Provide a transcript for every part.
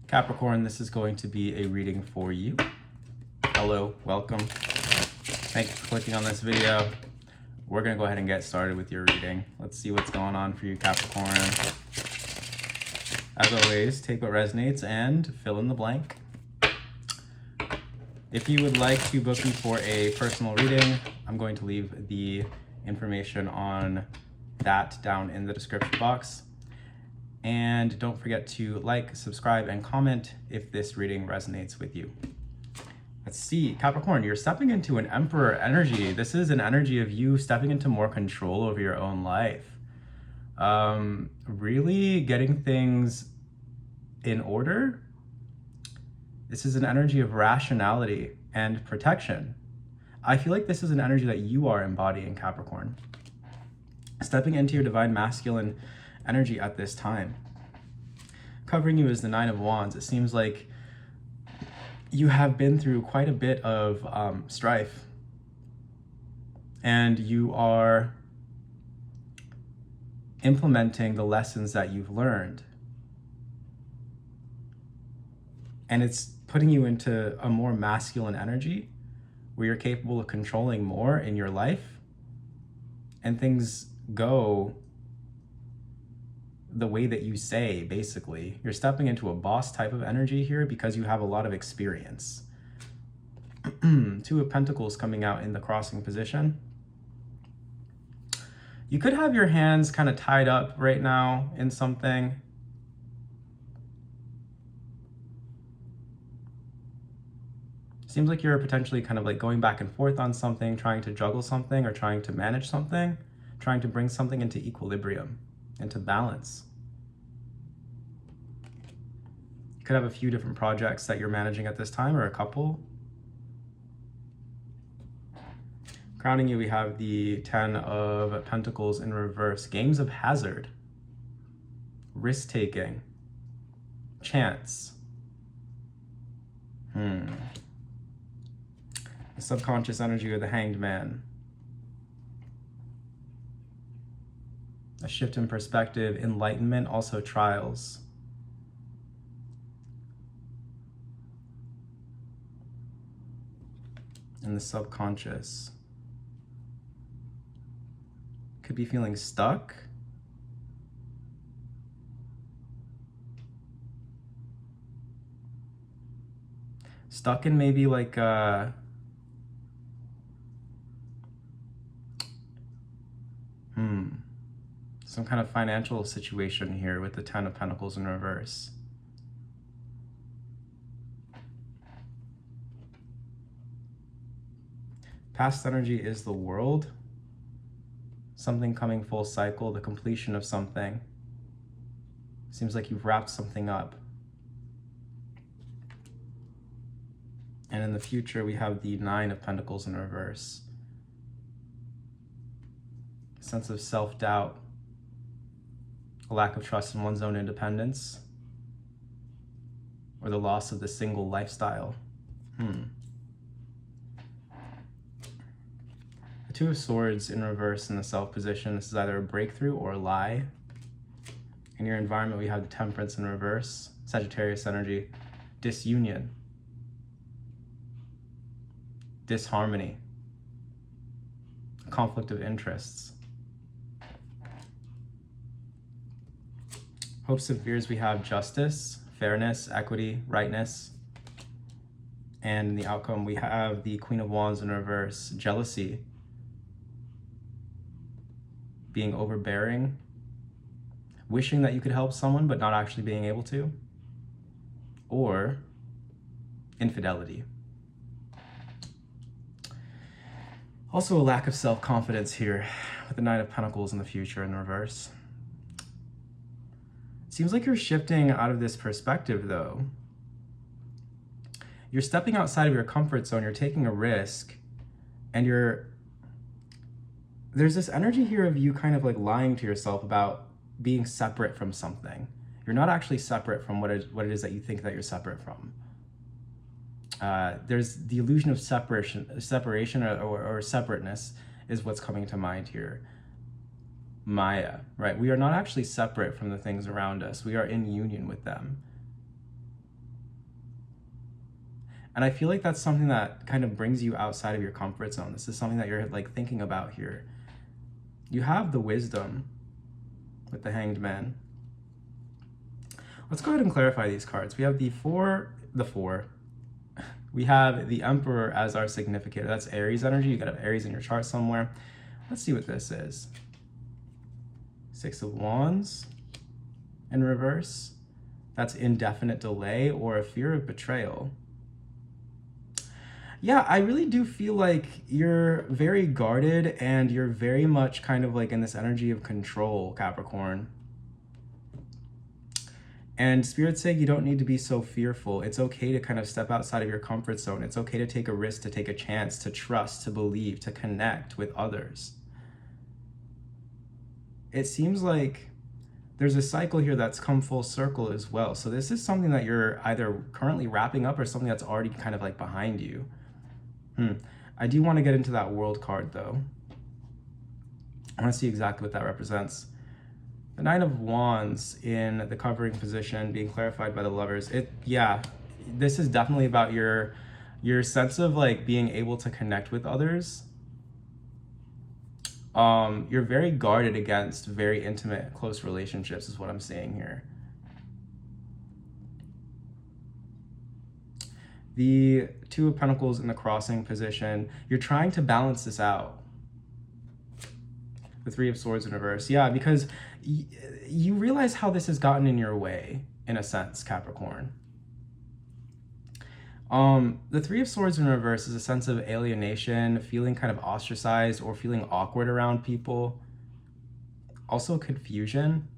Capricorn, this is going to be a reading for you. Hello, welcome. Thank you for clicking on this video. We're going to go ahead and get started with your reading. Let's see what's going on for you, Capricorn. As always, take what resonates and fill in the blank. If you would like to book me for a personal reading, I'm going to leave the information on that down in the description box. And don't forget to like, subscribe, and comment if this reading resonates with you. Let's see, Capricorn, you're stepping into an Emperor energy. This is an energy of you stepping into more control over your own life. Really getting things in order. This is an energy of rationality and protection. I feel like this is an energy that you are embodying, Capricorn. Stepping into your divine masculine energy at this time. Covering you is the Nine of Wands. It seems like you have been through quite a bit of strife, and you are implementing the lessons that you've learned. And it's putting you into a more masculine energy where you're capable of controlling more in your life, and things go the way that you say, basically. You're stepping into a boss type of energy here because you have a lot of experience. Two of Pentacles coming out in the crossing position. You could have your hands kind of tied up right now in something. Seems like you're potentially kind of like going back and forth on something, trying to juggle something or trying to manage something, trying to bring something into equilibrium, into balance. You could have a few different projects that you're managing at this time, or a couple. Crowning you, we have the Ten of Pentacles in reverse. Games of hazard, risk-taking, chance. The subconscious energy of the Hanged Man. A shift in perspective, enlightenment, also trials. And the subconscious. Could be feeling stuck. Stuck in maybe like some kind of financial situation here with the Ten of Pentacles in reverse. Past energy is the World. Something coming full cycle, the completion of something. Seems like you've wrapped something up. And in the future, we have the Nine of Pentacles in reverse. A sense of self-doubt, a lack of trust in one's own independence, or the loss of the single lifestyle. The Two of Swords in reverse in the Self position. This is either a breakthrough or a lie. In your environment, we have the Temperance in reverse, Sagittarius energy, disunion, disharmony, conflict of interests. Hopes and fears, we have justice, fairness, equity, rightness. And in the outcome, we have the Queen of Wands in reverse, jealousy, being overbearing, wishing that you could help someone but not actually being able to, or infidelity. Also a lack of self-confidence here with the Nine of Pentacles in the future in reverse. Seems like you're shifting out of this perspective though. You're stepping outside of your comfort zone, you're taking a risk, and there's this energy here of you kind of like lying to yourself about being separate from something. You're not actually separate from what it is that you think that you're separate from. There's the illusion of separation or separateness is what's coming to mind here. Maya, right? We are not actually separate from the things around us. We are in union with them. And I feel like that's something that kind of brings you outside of your comfort zone. This is something that you're like thinking about here. You have the wisdom with the Hanged Man. Let's go ahead and clarify these cards. We have the four. We have the Emperor as our significator. That's Aries energy. You gotta have Aries in your chart somewhere. Let's see what this is. Six of Wands in reverse. That's indefinite delay or a fear of betrayal. Yeah, I really do feel like you're very guarded and you're very much kind of like in this energy of control, Capricorn. And Spirit's saying you don't need to be so fearful. It's okay to kind of step outside of your comfort zone. It's okay to take a risk, to take a chance, to trust, to believe, to connect with others. It seems like there's a cycle here that's come full circle as well. So this is something that you're either currently wrapping up or something that's already kind of like behind you. I do want to get into that World card though. I want to see exactly what that represents. The Nine of Wands in the covering position being clarified by the Lovers. Yeah, this is definitely about your sense of like being able to connect with others. You're very guarded against very intimate, close relationships is what I'm seeing here. The Two of Pentacles in the crossing position. You're trying to balance this out. The Three of Swords in reverse. Yeah, because you realize how this has gotten in your way, in a sense, Capricorn. The Three of Swords in reverse is a sense of alienation, feeling kind of ostracized or feeling awkward around people. Also confusion.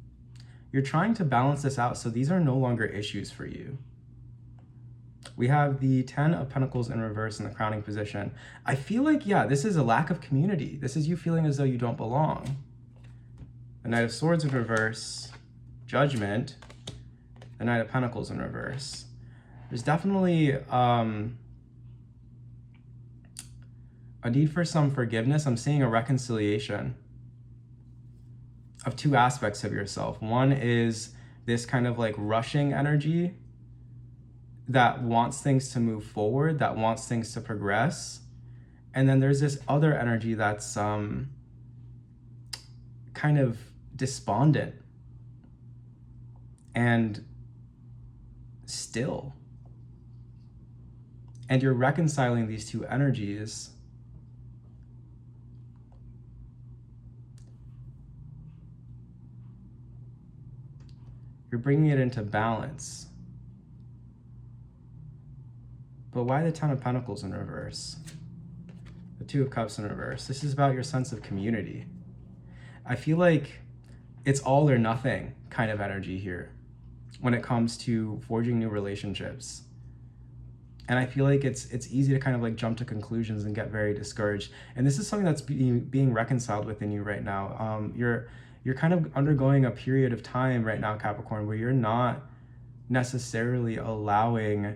You're trying to balance this out, so these are no longer issues for you. We have the Ten of Pentacles in reverse in the crowning position. I feel like, yeah, this is a lack of community. This is you feeling as though you don't belong. The Knight of Swords in reverse, Judgment, the Knight of Pentacles in reverse. There's definitely a need for some forgiveness. I'm seeing a reconciliation of two aspects of yourself. One is this kind of like rushing energy that wants things to move forward, that wants things to progress. And then there's this other energy that's kind of despondent and still. And you're reconciling these two energies. You're bringing it into balance. But why the Ten of Pentacles in reverse? The Two of Cups in reverse. This is about your sense of community. I feel like it's all or nothing kind of energy here when it comes to forging new relationships. And I feel like it's easy to kind of like jump to conclusions and get very discouraged. And this is something that's being reconciled within you right now. You're kind of undergoing a period of time right now, Capricorn, where you're not necessarily allowing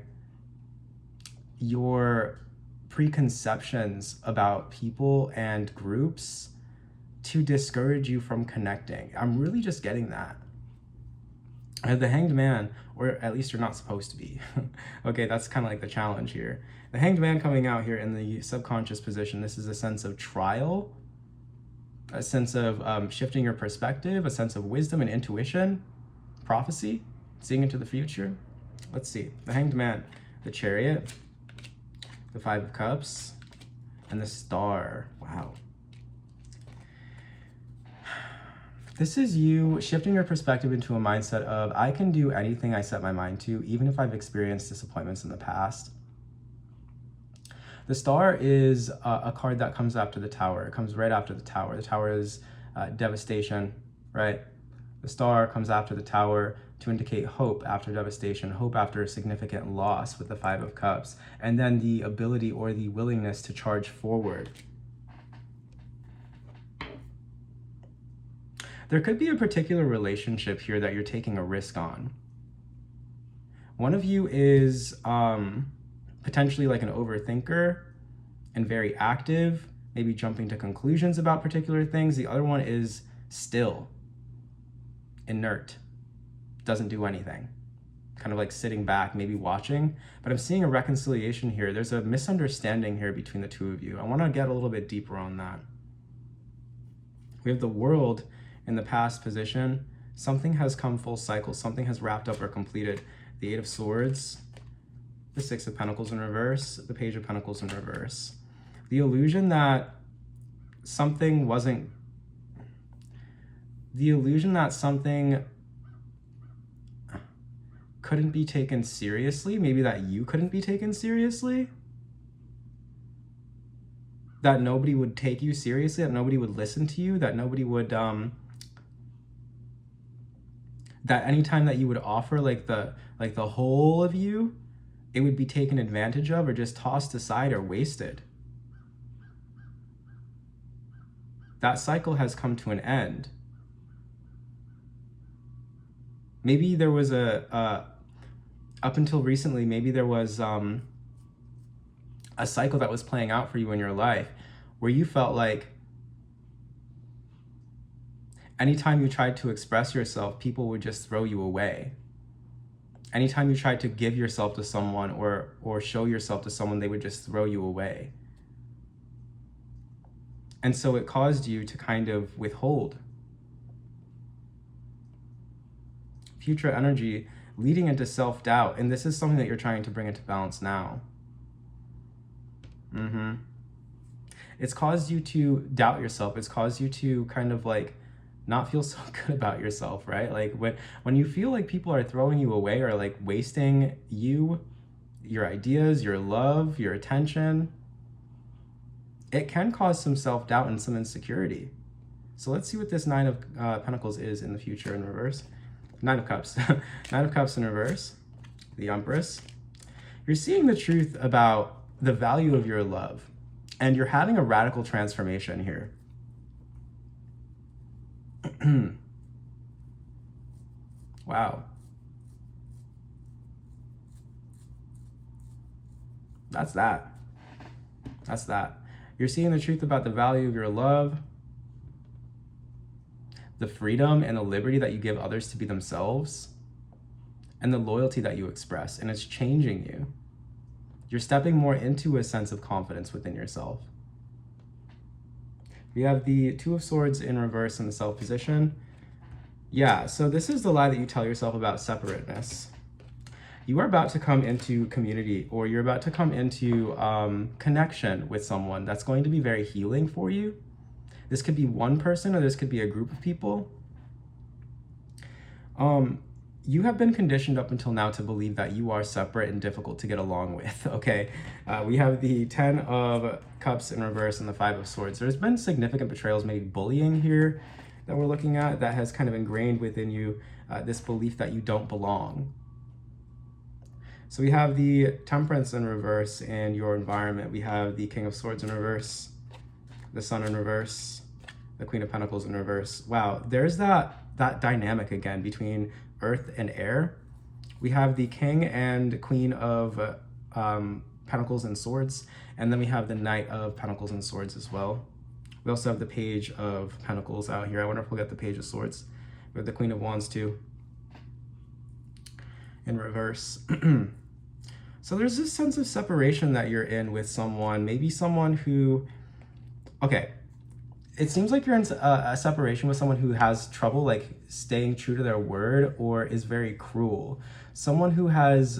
your preconceptions about people and groups to discourage you from connecting. I'm really just getting that. The Hanged Man, or at least you're not supposed to be. Okay, that's kind of like the challenge here. The Hanged Man coming out here in the subconscious position, this is a sense of trial, a sense of shifting your perspective, a sense of wisdom and intuition, prophecy, seeing into the future. Let's see. The Hanged Man, the Chariot, the Five of Cups, and the Star. Wow. This is you shifting your perspective into a mindset of, I can do anything I set my mind to, even if I've experienced disappointments in the past. The Star is a card that comes after the Tower. It comes right after the Tower. The Tower is devastation, right? The Star comes after the Tower to indicate hope after devastation, hope after a significant loss with the Five of Cups, and then the ability or the willingness to charge forward. There could be a particular relationship here that you're taking a risk on. One of you is potentially like an overthinker and very active, maybe jumping to conclusions about particular things. The other one is still, inert, doesn't do anything. kind of like sitting back, maybe watching, but I'm seeing a reconciliation here. There's a misunderstanding here between the two of you. I want to get a little bit deeper on that. We have the World in the past position. Something has come full cycle. Something has wrapped up or completed. The Eight of Swords, the Six of Pentacles in reverse, the Page of Pentacles in reverse. The illusion that something wasn't, the illusion that something couldn't be taken seriously, maybe that you couldn't be taken seriously, that nobody would take you seriously, that nobody would listen to you, that nobody would, that anytime that you would offer like the whole of you, it would be taken advantage of or just tossed aside or wasted. That cycle has come to an end. Maybe there was up until recently, maybe there was a cycle that was playing out for you in your life where you felt like anytime you tried to express yourself, people would just throw you away. Anytime you tried to give yourself to someone or show yourself to someone, they would just throw you away. And so it caused you to kind of withhold. Future energy leading into self-doubt, and this is something that you're trying to bring into balance now. It's caused you to doubt yourself. It's caused you to kind of like not feel so good about yourself, right? Like when you feel like people are throwing you away or like wasting you, your ideas, your love, your attention, it can cause some self-doubt and some insecurity. So let's see what this Nine of Pentacles is in the future in reverse. Nine of Cups. Nine of Cups in reverse. The Empress. You're seeing the truth about the value of your love, and you're having a radical transformation here. Wow. That's that. That's that. You're seeing the truth about the value of your love, the freedom and the liberty that you give others to be themselves, and the loyalty that you express, and it's changing you. You're stepping more into a sense of confidence within yourself. We have the Two of Swords in reverse in the Self position. Yeah, so this is the lie that you tell yourself about separateness. You are about to come into community, or you're about to come into connection with someone that's going to be very healing for you. This could be one person or this could be a group of people. You have been conditioned up until now to believe that you are separate and difficult to get along with, okay? We have the Ten of Cups in reverse and the Five of Swords. There's been significant betrayals, maybe bullying here that we're looking at, that has kind of ingrained within you this belief that you don't belong. So we have the Temperance in reverse in your environment. We have the King of Swords in reverse, the Sun in reverse, the Queen of Pentacles in reverse. Wow, there's that dynamic again between earth and air. We have the King and Queen of Pentacles and Swords, and then we have the Knight of Pentacles and Swords as well. We also have the Page of Pentacles out here. I wonder if we'll get the Page of Swords. We have the Queen of Wands too in reverse. So there's this sense of separation that you're in with someone, maybe someone who, okay, it seems like you're in a separation with someone who has trouble like staying true to their word or is very cruel. Someone who has,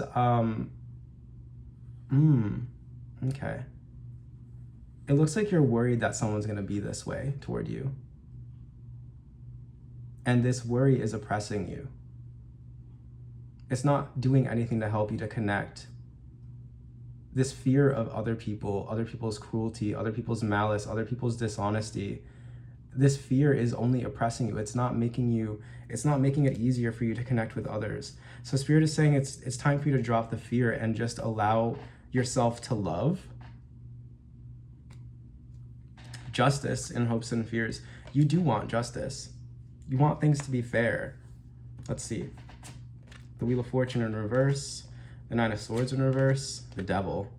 okay. It looks like you're worried that someone's gonna be this way toward you. And this worry is oppressing you. It's not doing anything to help you to connect. This fear of other people, other people's cruelty, other people's malice, other people's dishonesty, this fear is only oppressing you. It's not making it easier for you to connect with others. So Spirit is saying it's time for you to drop the fear and just allow yourself to love. Justice in hopes and fears. You do want justice. You want things to be fair. Let's see. The Wheel of Fortune in reverse, the Nine of Swords in reverse, the Devil.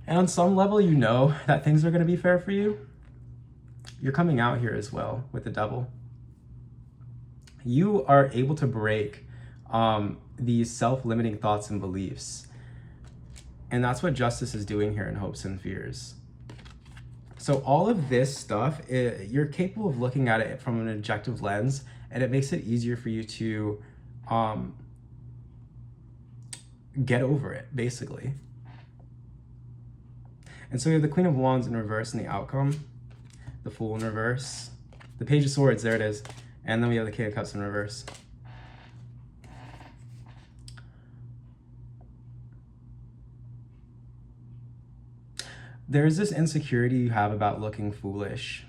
And on some level, you know that things are going to be fair for you. You're coming out here as well with the Devil. you are able to break these self-limiting thoughts and beliefs. And that's what justice is doing here in hopes and fears. So all of this stuff, you're capable of looking at it from an objective lens, and it makes it easier for you to get over it, basically. And so we have the Queen of Wands in reverse in the outcome, the Fool in reverse, the Page of Swords, there it is, and then we have the King of Cups in reverse. There's this insecurity you have about looking foolish.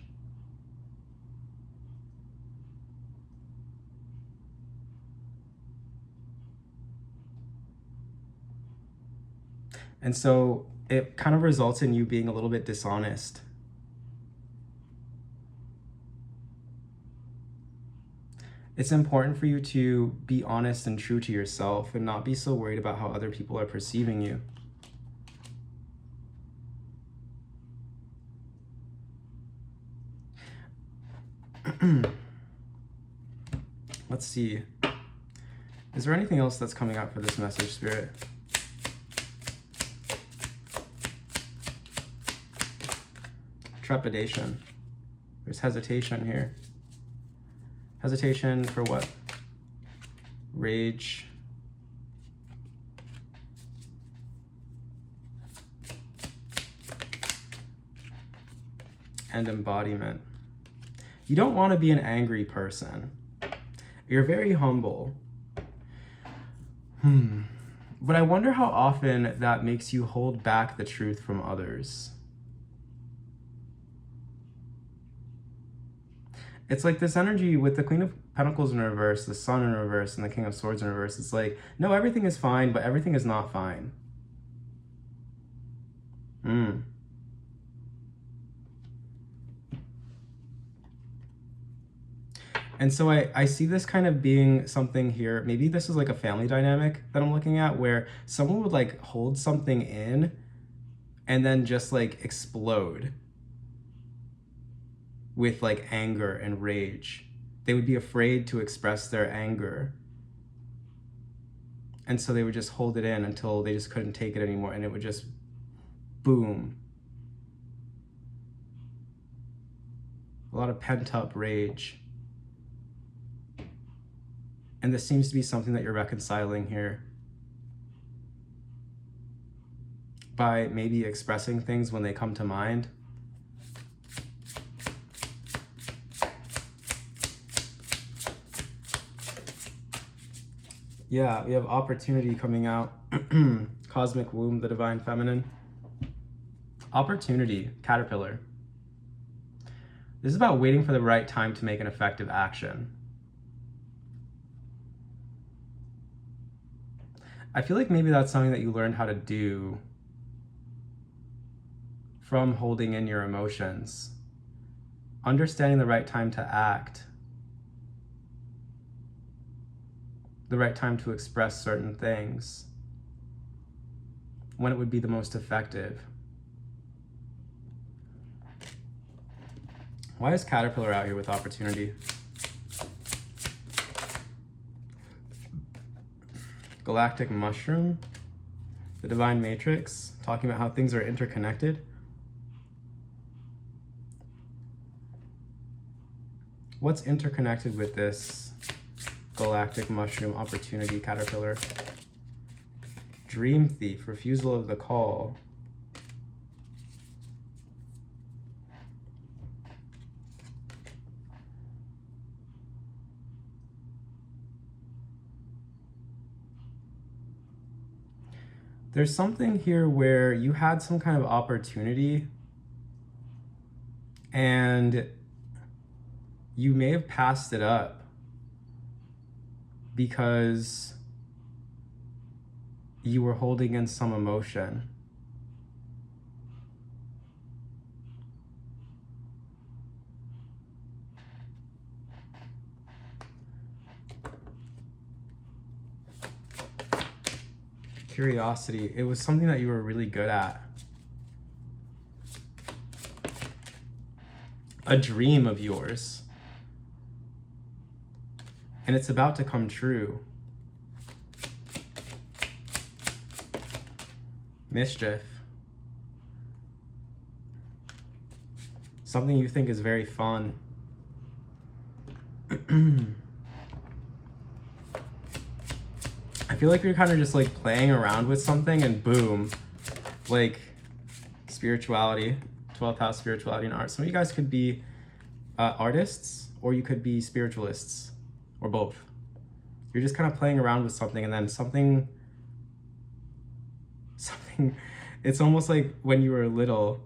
And so it kind of results in you being a little bit dishonest. It's important for you to be honest and true to yourself and not be so worried about how other people are perceiving you. Let's see. Is there anything else that's coming out for this message, Spirit? Trepidation. There's hesitation here. Hesitation for what? Rage. And embodiment. You don't want to be an angry person. You're very humble. But I wonder how often that makes you hold back the truth from others. It's like this energy with the Queen of Pentacles in reverse, the Sun in reverse, and the King of Swords in reverse. It's like, no, everything is fine, but everything is not fine. And so I see this kind of being something here. Maybe this is like a family dynamic that I'm looking at, where someone would like hold something in and then just like explode with like anger and rage. They would be afraid to express their anger. And so they would just hold it in until they just couldn't take it anymore, and it would just boom. A lot of pent-up rage. And this seems to be something that you're reconciling here by maybe expressing things when they come to mind. Yeah, we have opportunity coming out. Cosmic womb, the divine feminine. Opportunity, caterpillar. This is about waiting for the right time to make an effective action. I feel like maybe that's something that you learned how to do from holding in your emotions. Understanding the right time to act. The right time to express certain things. When it would be the most effective. Why is Caterpillar out here with opportunity? Galactic mushroom, the divine matrix, talking about how things are interconnected. What's interconnected with this galactic mushroom opportunity caterpillar? Dream thief, refusal of the call. There's something here where you had some kind of opportunity and you may have passed it up because you were holding in some emotion. Curiosity, it was something that you were really good at. A dream of yours. and it's about to come true. Mischief. Something you think is very fun. I feel like you're kind of just like playing around with something and boom, like spirituality, 12th house spirituality and art. Some of you guys could be artists, or you could be spiritualists, or both. You're just kind of playing around with something, and then something, it's almost like when you were little,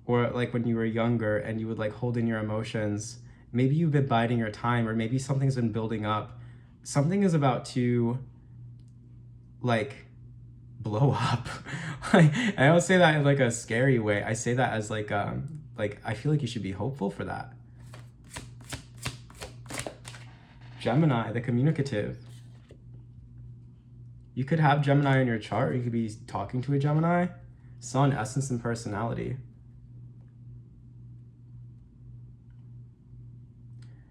or like when you were younger and you would like hold in your emotions. Maybe you've been biding your time, or maybe something's been building up. Something is about to like blow up. Like, I don't say that in like a scary way. I say that as like I feel like you should be hopeful for that. Gemini, the communicative. You could have Gemini in your chart, or you could be talking to a Gemini. Sun, essence and personality.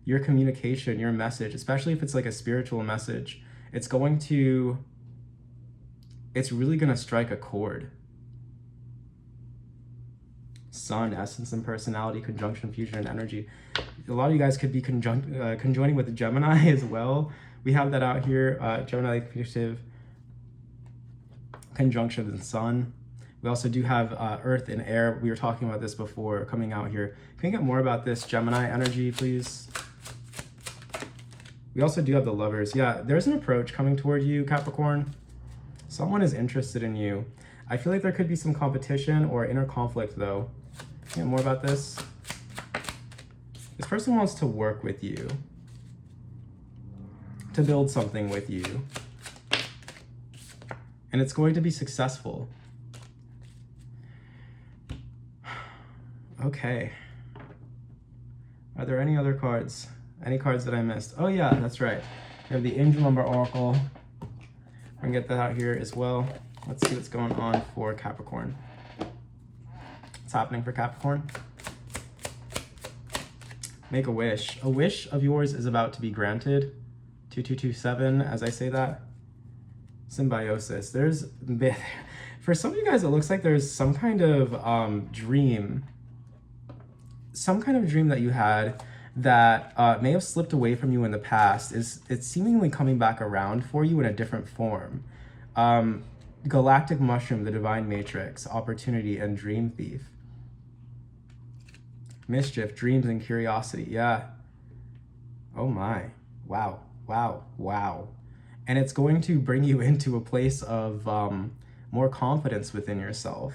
Your communication, your message, especially if it's like a spiritual message, it's really gonna strike a chord. Sun, essence and personality, conjunction, fusion, and energy. A lot of you guys could be conjoining with Gemini as well. We have that out here. Gemini, communicative, conjunction with the Sun. We also do have Earth and Air. We were talking about this before coming out here. Can we get more about this Gemini energy, please? We also do have the Lovers. Yeah, there's an approach coming toward you, Capricorn. Someone is interested in you. I feel like there could be some competition or inner conflict, though. Can we get more about this? This person wants to work with you, to build something with you, and it's going to be successful. Okay. Are there any other cards? Any cards that I missed? Oh yeah, that's right. We have the Angel Number Oracle. We're gonna get that out here as well. Let's see what's going on for Capricorn. What's happening for Capricorn? Make a wish. A wish of yours is about to be granted. 2227, as I say that. Symbiosis. For some of you guys, it looks like there's some kind of dream. Some kind of dream that you had that may have slipped away from you in the past. It's seemingly coming back around for you in a different form. Galactic Mushroom, the Divine Matrix, Opportunity, and Dream Thief. Mischief, Dreams, and Curiosity. Yeah. Oh my. Wow. Wow. Wow. And it's going to bring you into a place of more confidence within yourself.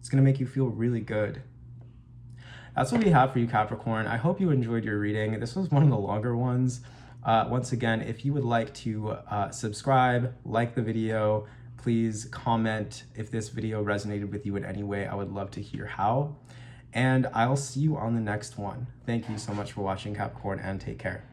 It's going to make you feel really good. That's what we have for you, Capricorn. I hope you enjoyed your reading. This was one of the longer ones. Once again, if you would like to subscribe, like the video, please comment if this video resonated with you in any way. I would love to hear how. And I'll see you on the next one. Thank you so much for watching, Capricorn, and take care.